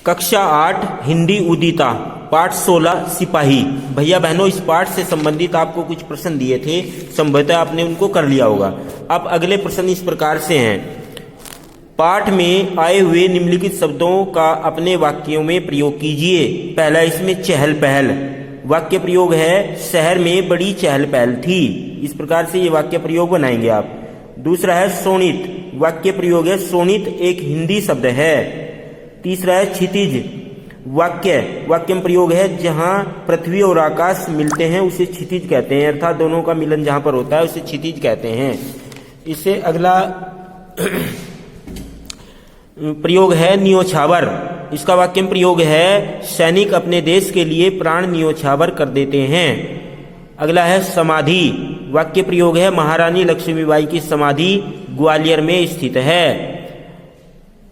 कक्षा 8 हिंदी उदिता पाठ 16 सिपाही। भैया बहनों, इस पाठ से संबंधित आपको कुछ प्रश्न दिए थे, संभवतः आपने उनको कर लिया होगा। अब अगले प्रश्न इस प्रकार से हैं। पाठ में आए हुए निम्नलिखित शब्दों का अपने वाक्यों में प्रयोग कीजिए। पहला इसमें चहल पहल, वाक्य प्रयोग है शहर में बड़ी चहल पहल थी। इस प्रकार से ये वाक्य प्रयोग बनाएंगे आप। दूसरा है शोणित, वाक्य प्रयोग है शोणित एक हिंदी शब्द है। तीसरा है क्षितिज, वाक्य में प्रयोग है जहां पृथ्वी और आकाश मिलते हैं उसे क्षितिज कहते हैं, अर्थात दोनों का मिलन जहां पर होता है उसे क्षितिज कहते हैं। इससे अगला प्रयोग है न्योछावर, इसका वाक्य में प्रयोग है सैनिक अपने देश के लिए प्राण न्योछावर कर देते हैं। अगला है समाधि, वाक्य प्रयोग है महारानी लक्ष्मीबाई की समाधि ग्वालियर में स्थित है।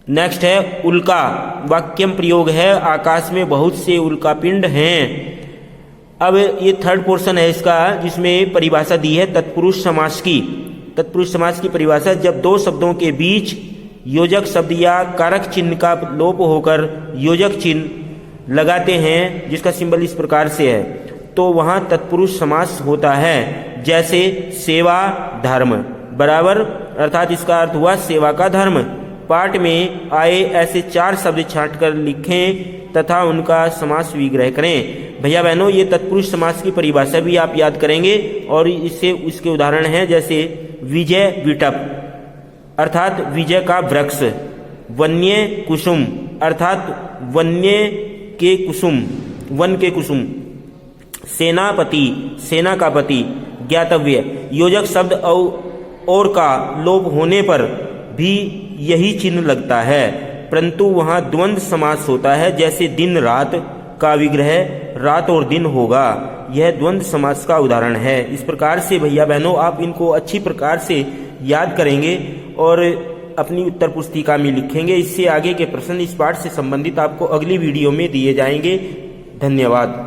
नेक्स्ट है उल्का, वाक्य में प्रयोग है आकाश में बहुत से उल्का पिंड हैं। अब ये थर्ड पोर्शन है इसका, जिसमें परिभाषा दी है तत्पुरुष समास की। तत्पुरुष समास की परिभाषा, जब दो शब्दों के बीच योजक शब्द या कारक चिन्ह का लोप होकर योजक चिन्ह लगाते हैं, जिसका सिंबल इस प्रकार से है, तो वहां तत्पुरुष समास होता है। जैसे सेवा धर्म बराबर, अर्थात इसका अर्थ हुआ सेवा का धर्म। पाठ में आए ऐसे 4 शब्द छांटकर लिखें तथा उनका समास विग्रह करें। भैया बहनों, ये तत्पुरुष समास की परिभाषा भी आप याद करेंगे और इससे उसके उदाहरण हैं, जैसे विजय विटप अर्थात विजय का वृक्ष, वन्य कुसुम अर्थात वन्य के कुसुम, वन के कुसुम, सेनापति सेना का पति, ज्ञातव्य, योजक शब्द और का लोप होने पर भी यही चिन्ह लगता है, परंतु वहां द्वंद्व समास होता है, जैसे दिन रात का विग्रह रात और दिन होगा। यह द्वंद्व समास का उदाहरण है। इस प्रकार से भैया बहनों आप इनको अच्छी प्रकार से याद करेंगे और अपनी उत्तर पुस्तिका में लिखेंगे। इससे आगे के प्रश्न इस पाठ से संबंधित आपको अगली वीडियो में दिए जाएंगे। धन्यवाद।